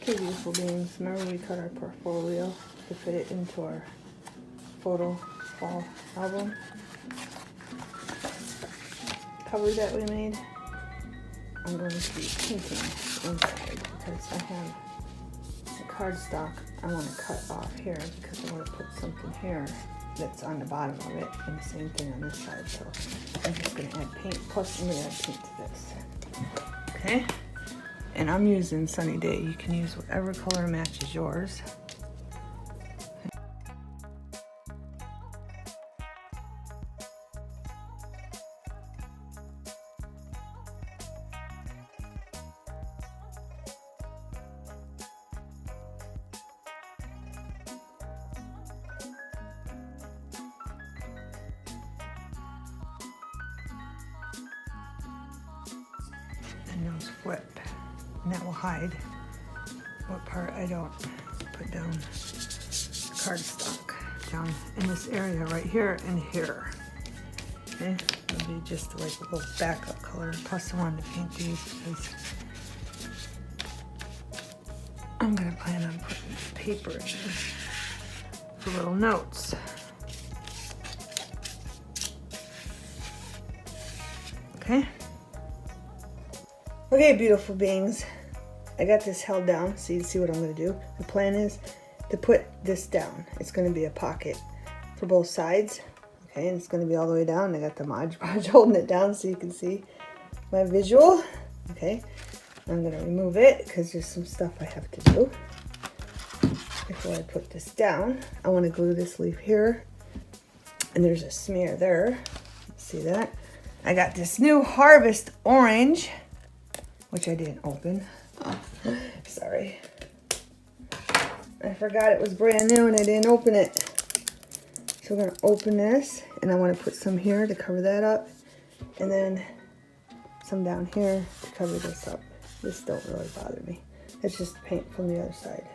Okay, beautiful beings. Remember we cut our portfolio to fit it into our photo fall album cover that we made. I'm going to be painting inside because I have the cardstock I want to cut off here because I want to put something here that's on the bottom of it, and the same thing on this side. So I'm just going to add paint, plus I'm going to add paint to this. Okay? And I'm using Sunny Day. You can use whatever color matches yours. And those flip, and that will hide what part I don't put down cardstock down in this area right here and here. Okay, it'll be just like a little backup color. Plus I wanted to paint these because I'm gonna plan on putting paper in for little notes. Okay. Okay, beautiful beings. I got this held down so you can see what I'm going to do. The plan is to put this down. It's going to be a pocket for both sides. Okay, and it's going to be all the way down. I got the Mod Podge holding it down so you can see my visual. Okay, I'm going to remove it because there's some stuff I have to do. Before I put this down, I want to glue this leaf here. And there's a smear there. See that? I got this new Harvest Orange, which I didn't open. Oh, sorry. I forgot it was brand new and I didn't open it. So we're gonna open this, and I want to put some here to cover that up, and then some down here to cover this up. This don't really bother me. It's just paint from the other side.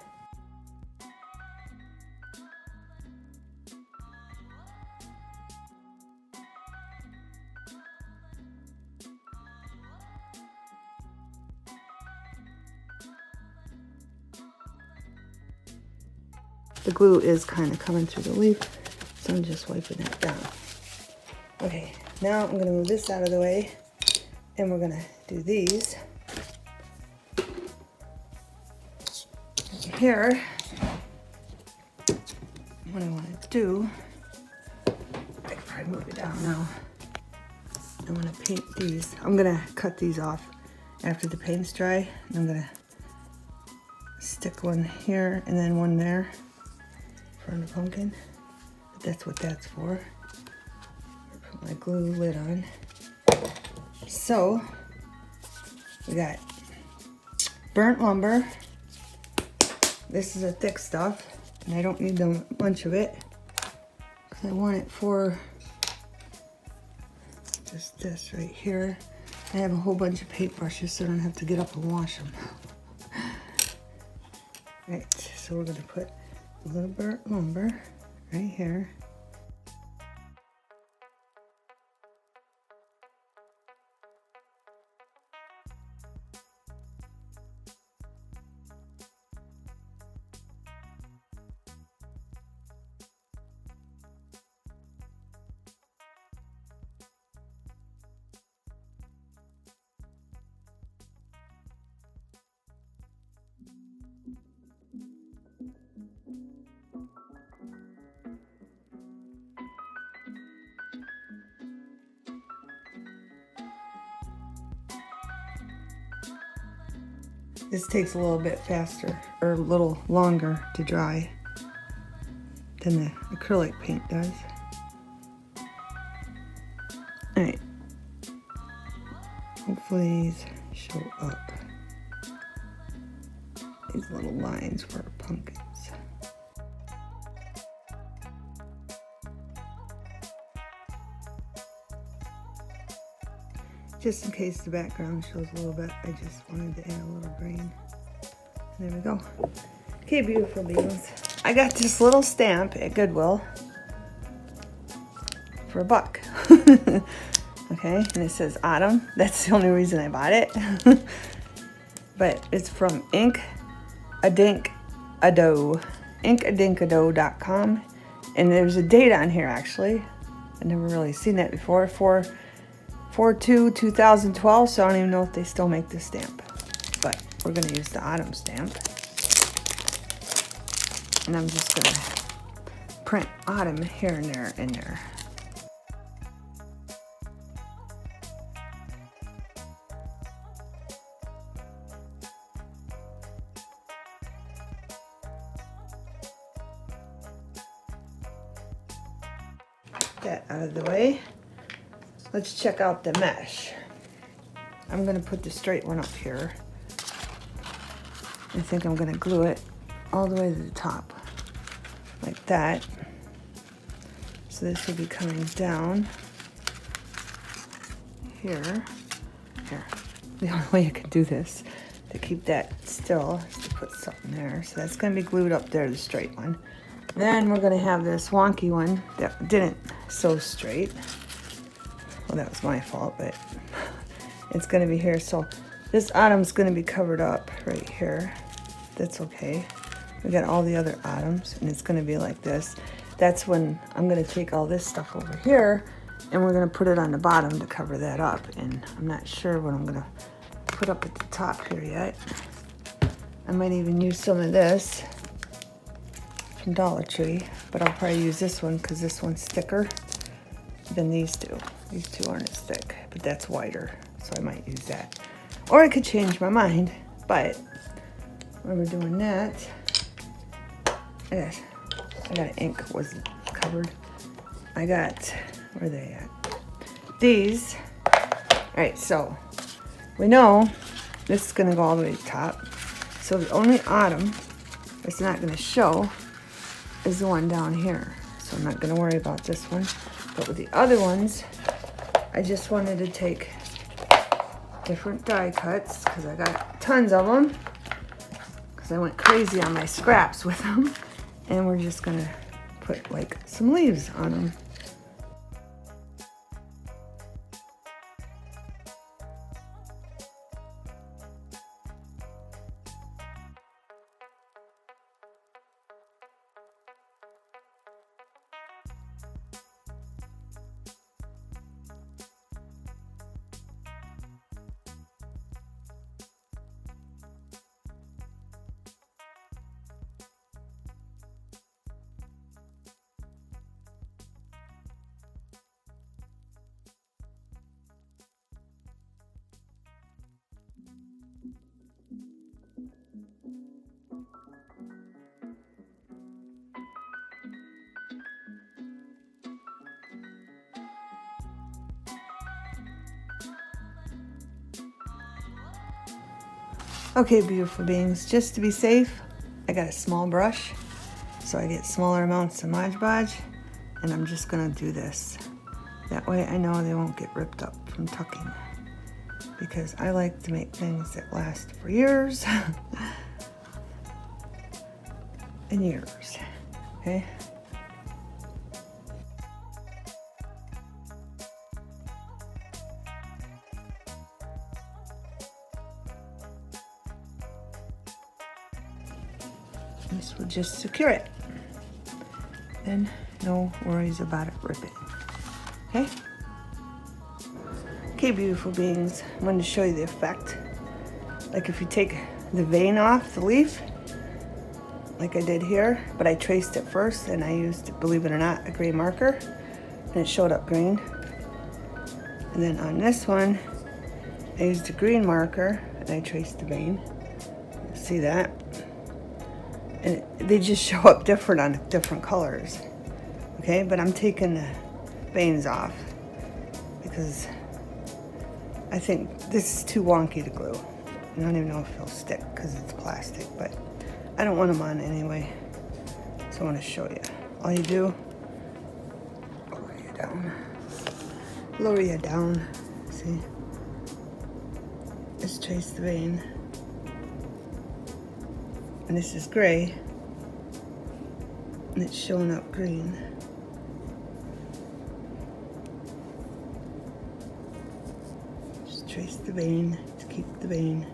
The glue is kind of coming through the leaf, so I'm just wiping that down. Okay, now I'm going to move this out of the way, and we're going to do these. Here, what I want to do, I can probably move it down now. I want to paint these. I'm going to cut these off after the paint's dry. I'm going to stick one here and then one there. On the pumpkin, but that's what that's for. Put my glue lid on. So we got burnt lumber. This is a thick stuff, and I don't need a bunch of it because I want it for just this right here. I have a whole bunch of paintbrushes, so I don't have to get up and wash them. Right, so we're gonna put a little burnt lumber right here. This takes a little bit faster, or a little longer to dry than the acrylic paint does. Alright, hopefully these show up. These little lines for our pumpkins. Just in case the background shows a little bit, I just wanted to add a little green. And there we go. Okay, beautiful beings. I got this little stamp at Goodwill for $1. Okay, and it says autumn. That's the only reason I bought it. But it's from Ink inkadinkado.com, and there's a date on here actually. I've never really seen that before. 4/2/2012, so I don't even know if they still make this stamp, but we're going to use the autumn stamp, and I'm just going to print autumn here and there in there. That out of the way. Let's check out the mesh. I'm going to put the straight one up here. I think I'm going to glue it all the way to the top like that. So this will be coming down here. The only way you can do this to keep that still is to put something there. So that's going to be glued up there, the straight one. Then we're going to have this wonky one that didn't sew straight. Well, that was my fault, but it's going to be here. So this autumn's going to be covered up right here. That's okay. We got all the other autumns, and it's going to be like this. That's when I'm going to take all this stuff over here, and we're going to put it on the bottom to cover that up. And I'm not sure what I'm going to put up at the top here yet. I might even use some of this from Dollar Tree, but I'll probably use this one because this one's thicker than these two. These two aren't as thick, but that's wider, so I might use that. Or I could change my mind, but when we're doing that, I got ink wasn't covered. I got, where are they at? These. All right, so we know this is gonna go all the way to the top. So the only autumn it's not gonna show is the one down here. So I'm not gonna worry about this one. But with the other ones, I just wanted to take different die cuts because I got tons of them because I went crazy on my scraps with them. And we're just gonna put like some leaves on them. Okay, beautiful beings, just to be safe, I got a small brush, so I get smaller amounts of Mod Podge, and I'm just gonna do this. That way I know they won't get ripped up from tucking, because I like to make things that last for years and years, okay? This will just secure it. Then no worries about it ripping. Okay? Okay, beautiful beings. I wanted to show you the effect. Like if you take the vein off the leaf, like I did here, but I traced it first and I used, believe it or not, a gray marker, and it showed up green. And then on this one, I used a green marker and I traced the vein. See that? And they just show up different on different colors. Okay, but I'm taking the veins off because I think this is too wonky to glue. I don't even know if it'll stick because it's plastic, but I don't want them on anyway. So I want to show you. All you do, lower you down. Lower you down, see? Just trace the vein. And this is gray, and it's showing up green. Just trace the vein to keep the vein.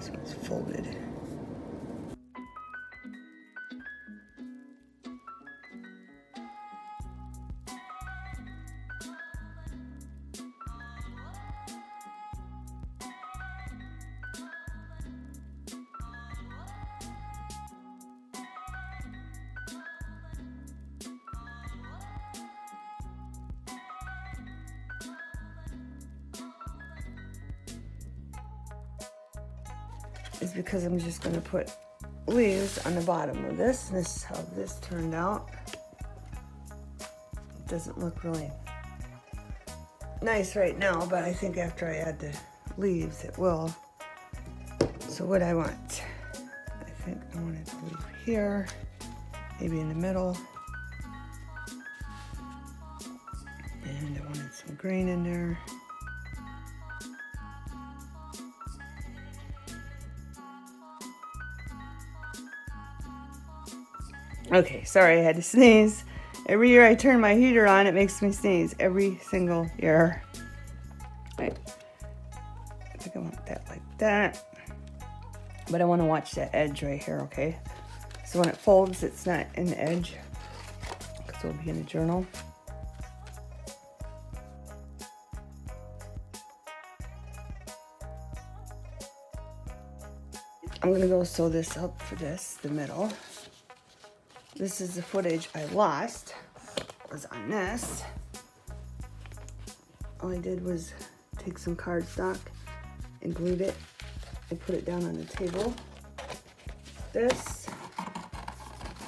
This one's folded. Is because I'm just going to put leaves on the bottom of this. And this is how this turned out. It doesn't look really nice right now, but I think after I add the leaves it will. So what I want, I think I wanted to leave here, maybe in the middle. And I wanted some green in there. Okay, sorry, I had to sneeze. Every year I turn my heater on, it makes me sneeze. Every single year. Right. I think I want that like that. But I want to watch that edge right here, okay? So when it folds, it's not in the edge. Because it'll be in the journal. I'm going to go sew this up for this, the middle. This is the footage I lost, was on this. All I did was take some cardstock and glued it and put it down on the table. This,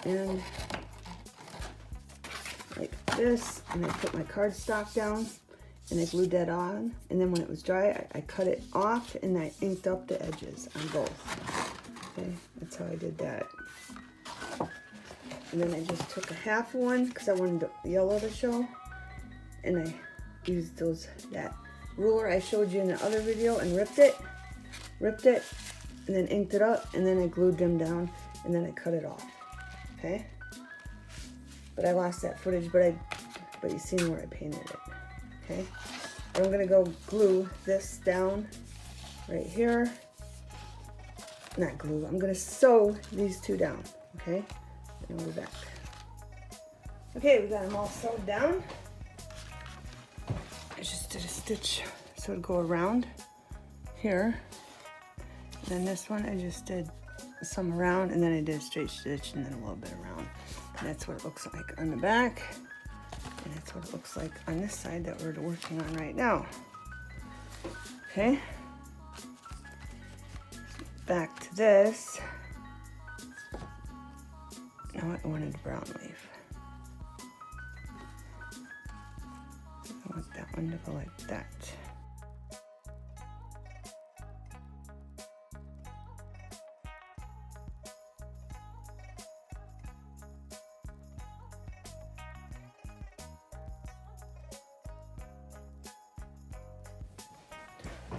and like this, and I put my cardstock down and I glued that on. And then when it was dry, I cut it off and I inked up the edges on both. Okay, that's how I did that. And then I just took a half one because I wanted the yellow to show. And I used that ruler I showed you in the other video and ripped it, and then inked it up, and then I glued them down, and then I cut it off. Okay? But I lost that footage, but you seen where I painted it. Okay? And I'm gonna go glue this down right here. Not glue, I'm gonna sew these two down. Okay? And we'll be back. Okay, we got them all sewed down. I just did a stitch so it'd go around here. And then this one I just did some around, and then I did a straight stitch and then a little bit around. And that's what it looks like on the back. And that's what it looks like on this side that we're working on right now. Okay. Back to this. Now I wanted brown leaf. I want that one to go like that.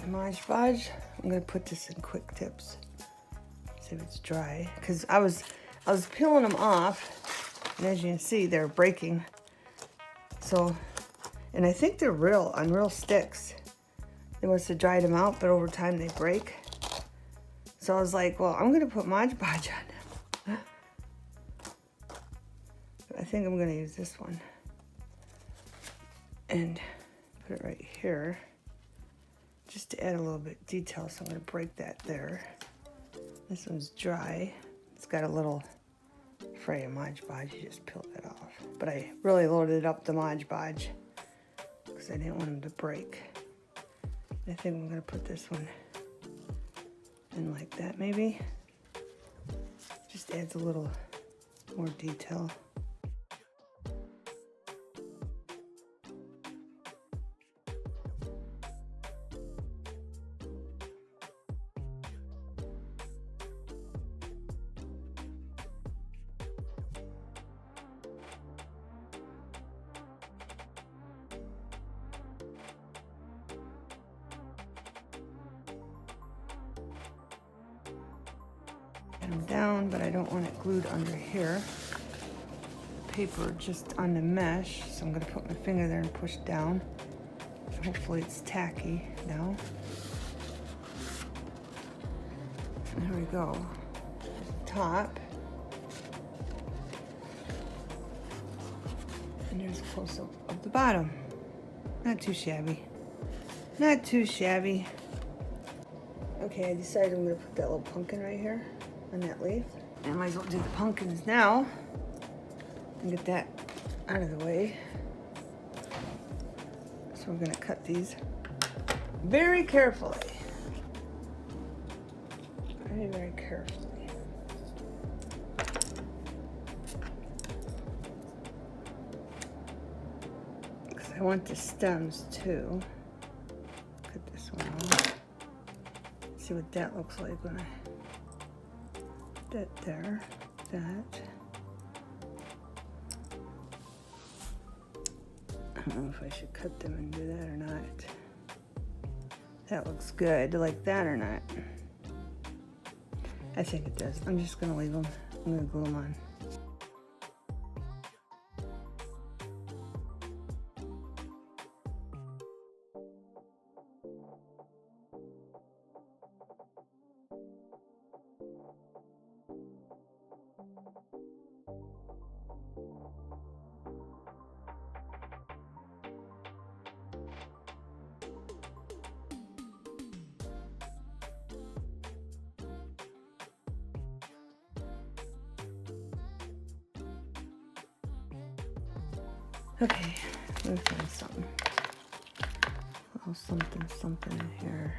The Mod Podge, I'm gonna put this in quick tips. See if it's dry, because I was peeling them off, and as you can see, they're breaking. So, and I think they're on real sticks. They must have dried them out, but over time they break. So I was like, well, I'm gonna put Mod Podge on them. But I think I'm gonna use this one and put it right here, just to add a little bit of detail. So I'm gonna break that there. This one's dry. It's got a little fray of Mod Podge. You just peel that off. But I really loaded up the Mod Podge because I didn't want them to break. I think I'm gonna put this one in like that maybe. Just adds a little more detail. Them down, but I don't want it glued under here. Paper just on the mesh, so I'm gonna put my finger there and push down. Hopefully it's tacky now. There we go. There's the top. And there's a close-up of the bottom. Not too shabby. Not too shabby. Okay, I decided I'm gonna put that little pumpkin right here on that leaf. And I might as well do the pumpkins now and get that out of the way. So we're gonna cut these very carefully. Very, very carefully. Because I want the stems too. Cut this one off. See what that looks like when I put that there. That. I don't know if I should cut them and do that or not. That looks good. Like that or not? I think it does. I'm just gonna leave them. I'm gonna glue them on. Okay, let me find something. A little something in here.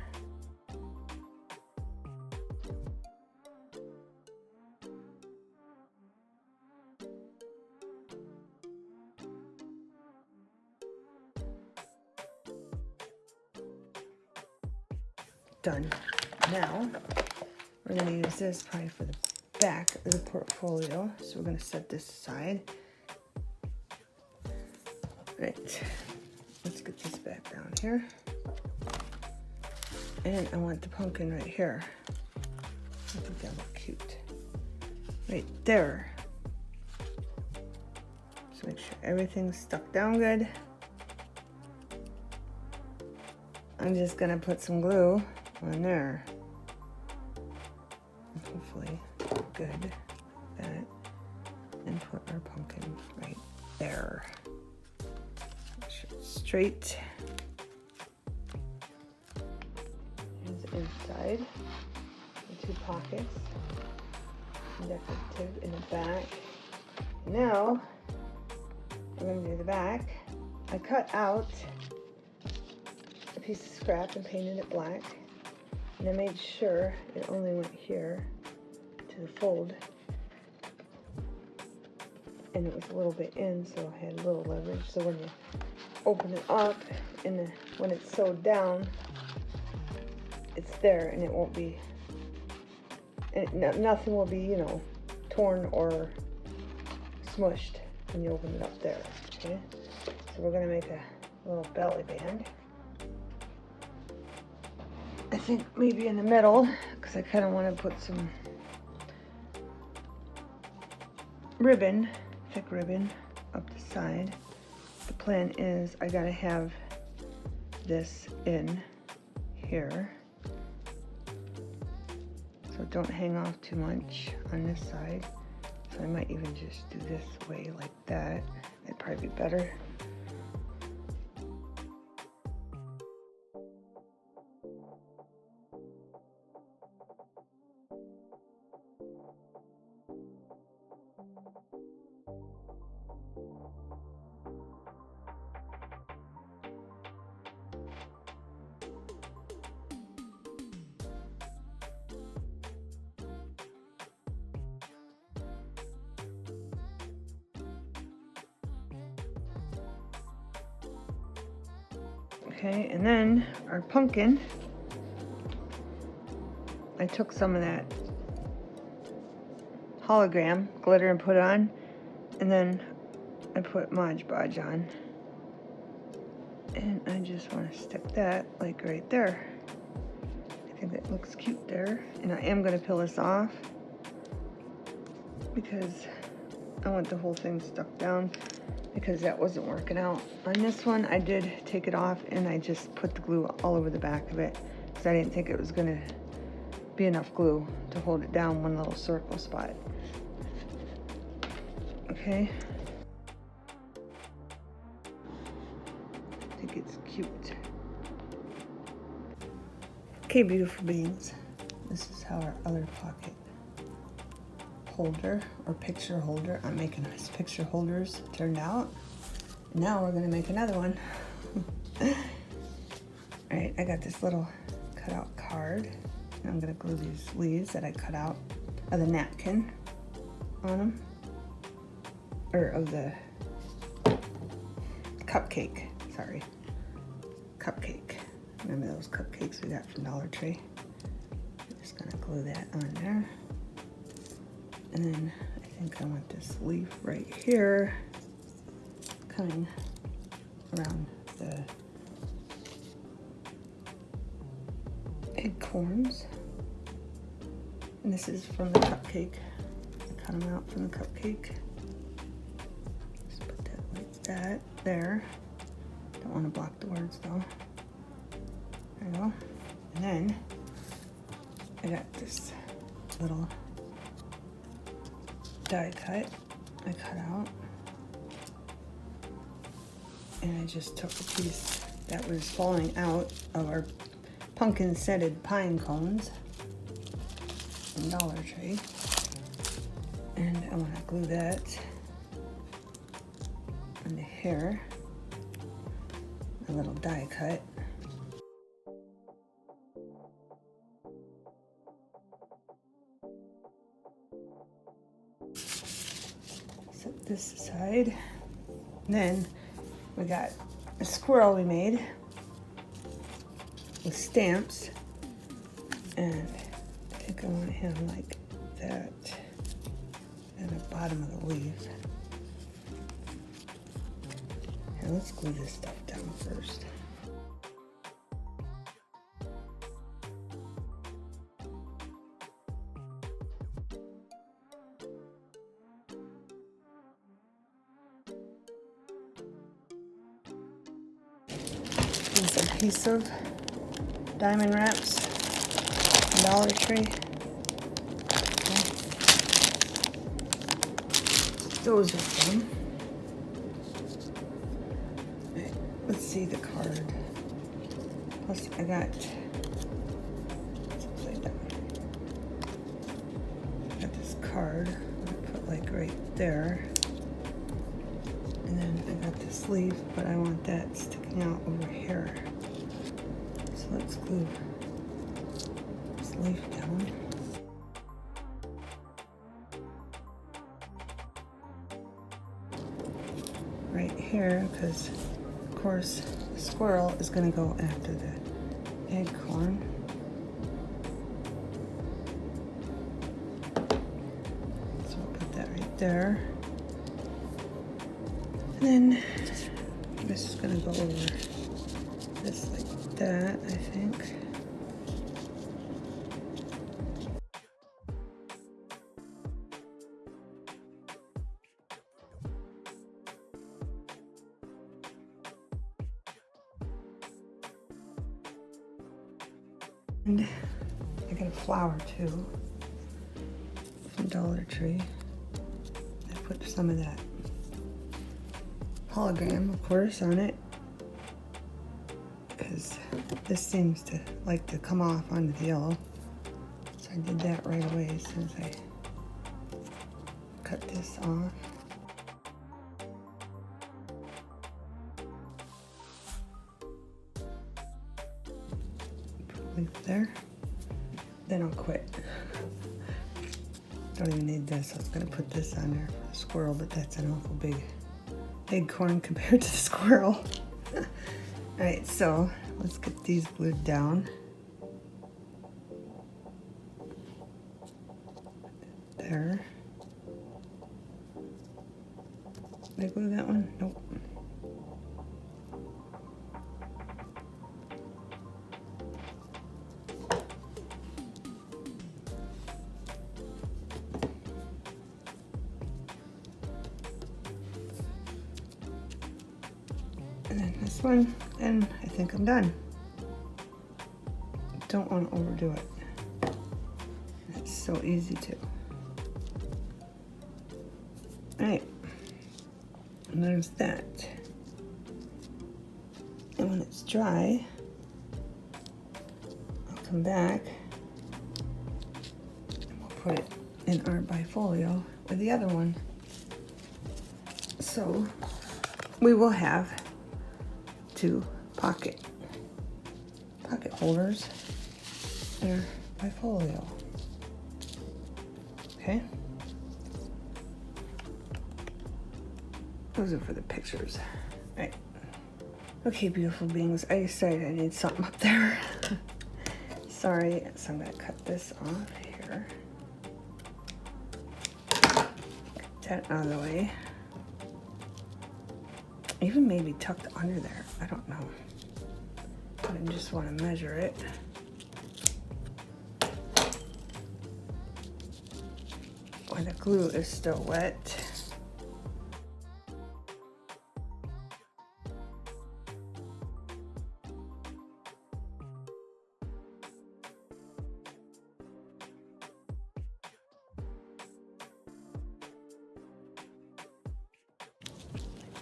Done. Now, we're going to use this probably for the back of the portfolio. So we're going to set this aside. Right, let's get this back down here. And I want the pumpkin right here. I think that look cute. Right there. So make sure everything's stuck down good. I'm just gonna put some glue on there. Hopefully good. That. And put our pumpkin right there. Straight. Here's the inside, the two pockets, decorative in the back. Now, I'm going to do the back. I cut out a piece of scrap and painted it black, and I made sure it only went here to the fold, and it was a little bit in, so I had a little leverage, so when you open it up and when it's sewed down, it's there and it won't be, nothing will be, you know, torn or smushed when you open it up there. Okay, so we're gonna make a little belly band. I think maybe in the middle, because I kind of want to put some ribbon, thick ribbon up the side. The plan is I gotta have this in here, so don't hang off too much on this side. So I might even just do this way like that. That'd probably be better. Okay, and then our pumpkin, I took some of that hologram glitter and put on, and then I put Mod Podge on, and I just want to stick that like right there. I think that looks cute there, and I am going to peel this off because I want the whole thing stuck down, because that wasn't working out. On this one, I did take it off and I just put the glue all over the back of it because I didn't think it was gonna be enough glue to hold it down one little circle spot. Okay. I think it's cute. Okay, beautiful beans. This is how our other pocket holder or picture holder, I'm making nice picture holders, turned out. Now we're gonna make another one. All right, I got this little cutout card. And I'm gonna glue these leaves that I cut out of the napkin on them, or of the cupcake, sorry, cupcake. Remember those cupcakes we got from Dollar Tree? I'm just gonna glue that on there. And then I think I want this leaf right here coming around the acorns. And this is from the cupcake. I cut them out from the cupcake. Just put that like that there. Don't want to block the words though. There you go. And then I got this little die cut I cut out, and I just took a piece that was falling out of our pumpkin scented pine cones from Dollar Tree, and I want to glue that on the hair, a little die cut. Set this aside. And then we got a squirrel we made with stamps, and I think I want him like that at the bottom of the leaf. Here, let's glue this stuff down first. Here's a piece of diamond wraps from Dollar Tree. Those are fun. Right, let's see the card. Plus I got, it's upside down. I got this card I'm gonna put like right there. And then I got this leaf, but I want that sticking out over here. So let's glue this leaf down. Right here, because of course the squirrel is going to go after the acorn. So I'll put that right there. And then this is going to go over this like that, I think. And I got a flower too from Dollar Tree. I put some of that hologram, of course, on it, because this seems to like to come off onto the yellow. So I did that right away as soon as I cut this off. Leave it there. Then I'll quit. Don't even need this. I was gonna put this on there for the squirrel, but that's an awful big acorn compared to the squirrel. All right, so let's get these glued down. There. Did I glue that one? Nope. And then this one, and I think I'm done. Don't want to overdo it. It's so easy to. All right, and there's that. And when it's dry, I'll come back and we'll put it in our bifolio with the other one. So we will have two pocket holders in our bifolio. Okay. Those are for the pictures. All right. Okay, beautiful beings. I decided I need something up there. Sorry, so I'm gonna cut this off here. Get that out of the way. Even maybe tucked under there. I don't know. But I just want to measure it. When the glue is still wet.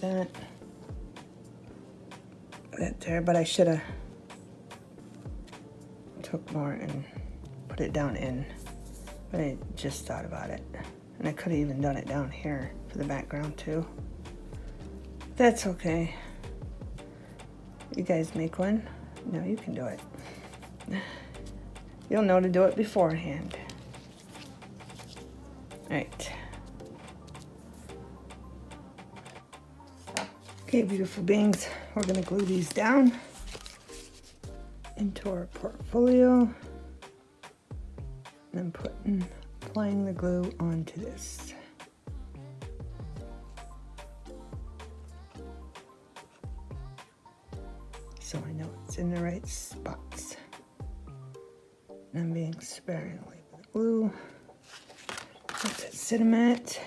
Like that there, but I should have took more and put it down in. But I just thought about it. And I could have even done it down here for the background too. That's okay. You guys make one? No, you can do it. You'll know to do it beforehand. All right. Okay, beautiful beings, we're gonna glue these down into our portfolio. And then applying the glue onto this. So I know it's in the right spots. And I'm being sparingly with the glue. Let that sit a minute.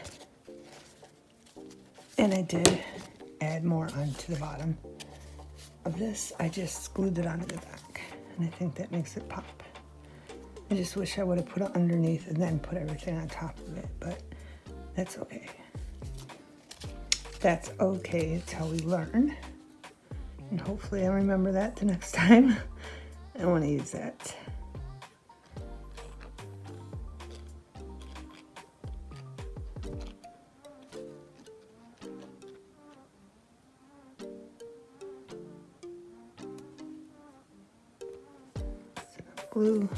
And I did add more onto the bottom of this. I just glued it onto the back. And I think that makes it pop. I just wish I would have put it underneath and then put everything on top of it, but that's okay. That's okay, it's how we learn. And hopefully I remember that the next time I want to use that. Glue.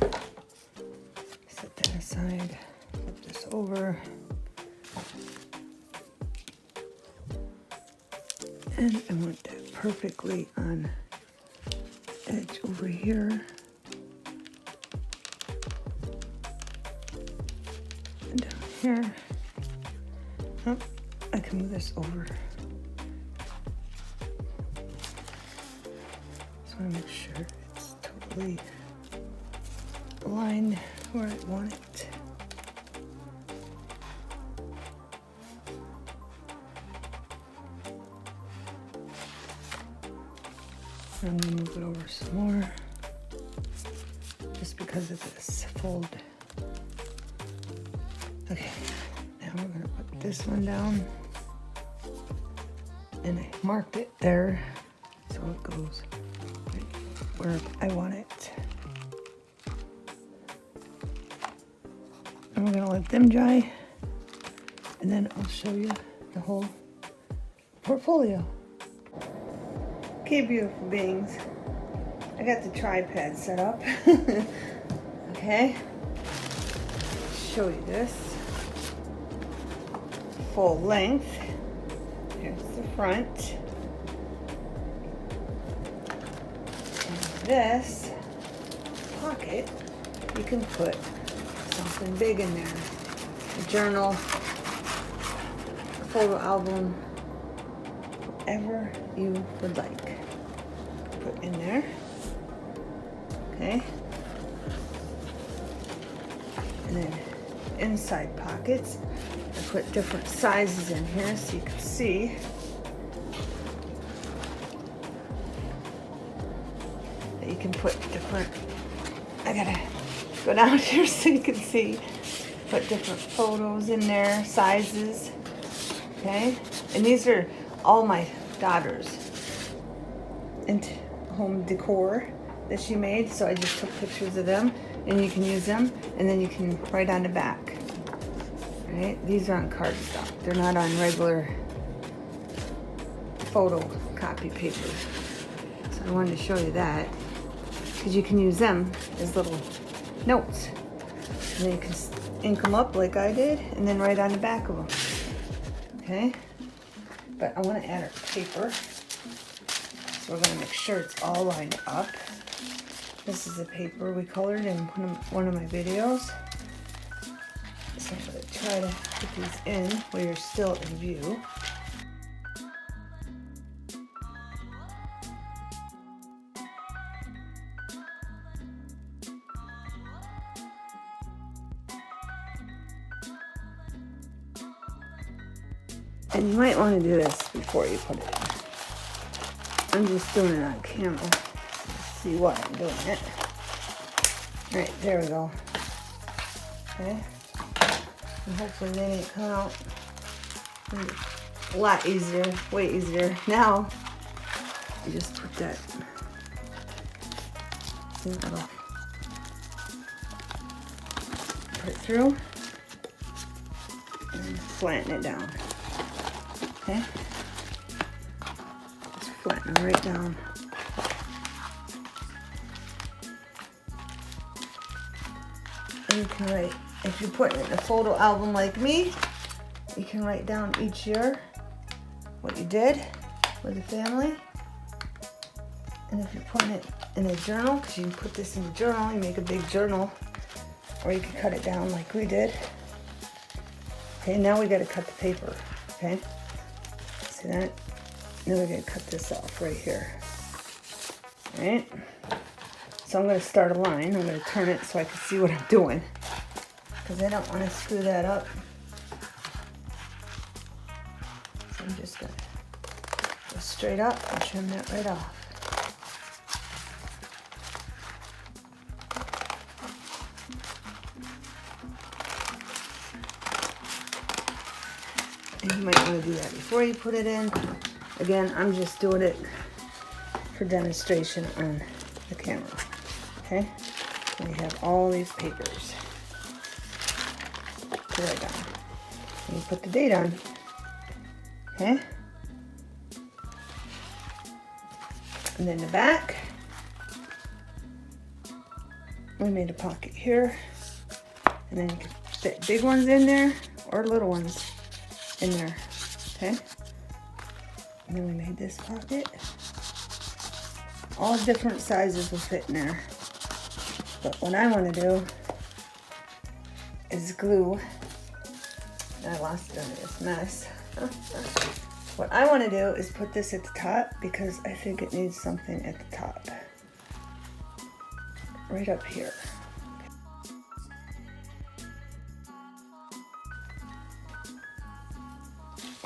Set that aside. Flip this over. And I want that perfectly on edge over here. And down here. Oh, I can move this over. Just want to make sure it's totally aligned where I want it. I'm gonna move it over some more, just because of this fold. Okay, now we're gonna put this one down, and I marked it there, so it goes right where I want it. And we're gonna let them dry, and then I'll show you the whole portfolio. Okay, beautiful beings. I got the tripod set up. Okay. Show you this. Full length. Here's the front. And this pocket, you can put something big in there. A journal, a photo album, whatever you would like. Put in there. Okay. And then inside pockets, I put different sizes in here so you can see. That you can put different, I gotta go down here so you can see. Put different photos in there, sizes. Okay, and these are all my daughter's and home decor that she made. So I just took pictures of them, and you can use them, and then you can write on the back. Right? These are on cardstock. They're not on regular photocopy paper. So I wanted to show you that because you can use them as little notes, and then you can ink them up like I did, and then write on the back of them. Okay, but I want to add our paper, so we're going to make sure it's all lined up. This is the paper we colored in one of my videos. So I'm going to try to put these in where you're still in view. And you might want to do this before you put it in. I'm just doing it on camera. Let's see why I'm doing it. All right, there we go. Okay. And hopefully they didn't come out a lot easier, way easier. Now, you just put that in the middle. Put it through and flatten it down. Okay, just flatten them right down. And you can write, if you're putting it in a photo album like me, you can write down each year what you did with the family. And if you're putting it in a journal, because you can put this in a journal, you make a big journal, or you can cut it down like we did. Okay, now we got to cut the paper. Okay. See that? Now we're going to cut this off right here. Alright? So I'm going to start a line. I'm going to turn it so I can see what I'm doing, because I don't want to screw that up. So I'm just going to go straight up and trim that right off. You might want to do that before you put it in. Again, I'm just doing it for demonstration on the camera. Okay? And we have all these papers to write down. And you put the date on. Okay? And then the back, we made a pocket here. And then you can fit big ones in there or little ones in there. Okay, and then we made this pocket. All different sizes will fit in there, but what I want to do is glue. I lost it under this mess. What I want to do is put this at the top, because I think it needs something at the top, right up here.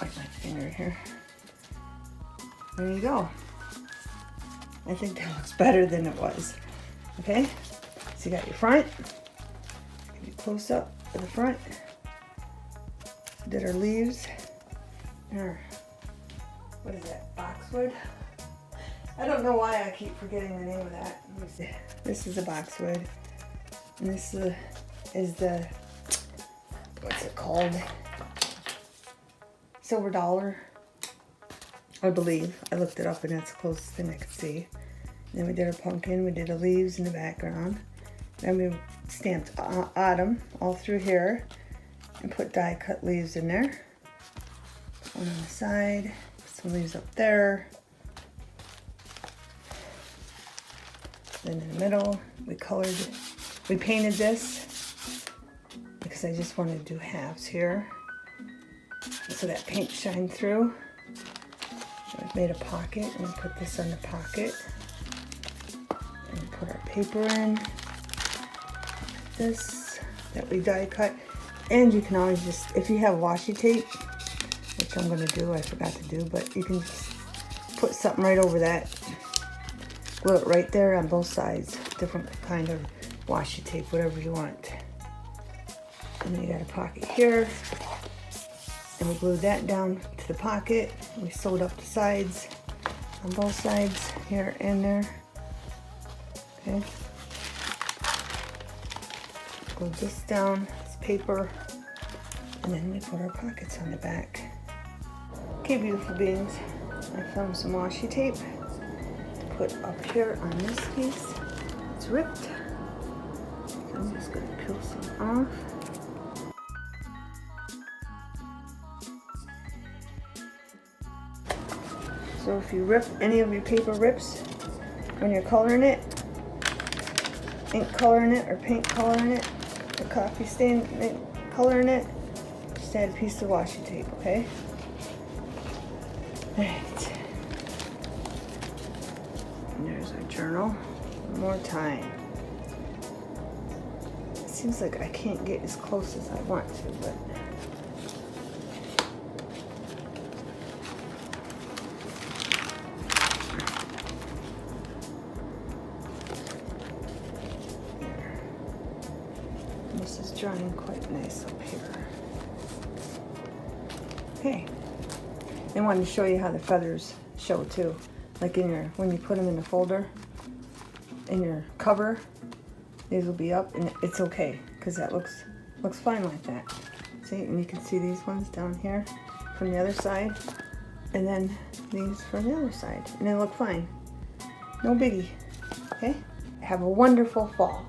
Wipe my finger here. There you go. I think that looks better than it was. Okay, so you got your front. Give you a close up of the front. Did our leaves. Our, what is that, boxwood? I don't know why I keep forgetting the name of that. Let me see. This is a boxwood. And this is the, what's it called? Silver dollar, I believe. I looked it up and that's the closest thing I could see. Then we did our pumpkin, we did the leaves in the background. Then we stamped autumn all through here and put die cut leaves in there. One on the side, some leaves up there. Then in the middle, we painted this because I just wanted to do halves here, so that paint shined through. So I made a pocket and we put this on the pocket. And we put our paper in. This that we die cut. And you can always just, if you have washi tape, which I'm going to do, I forgot to do, but you can just put something right over that. Glue it right there on both sides. Different kind of washi tape, whatever you want. And then you got a pocket here. And we glued that down to the pocket. We sewed up the sides on both sides, here and there. Okay. Glue this down, it's paper. And then we put our pockets on the back. Okay, beautiful beings. I found some washi tape to put up here on this piece. It's ripped. So I'm just going to peel some off. So if you rip any of your paper rips when you're coloring it, ink coloring it or paint coloring it, or coffee stain coloring it, just add a piece of washi tape, okay? Alright. And there's our journal. One more time. It seems like I can't get as close as I want to, but this is drying quite nice up here. Okay. I wanted to show you how the feathers show too. Like in your, when you put them in the folder, in your cover, these will be up and it's okay because that looks fine like that. See, and you can see these ones down here from the other side, and then these from the other side, and they look fine. No biggie. Okay? Have a wonderful fall.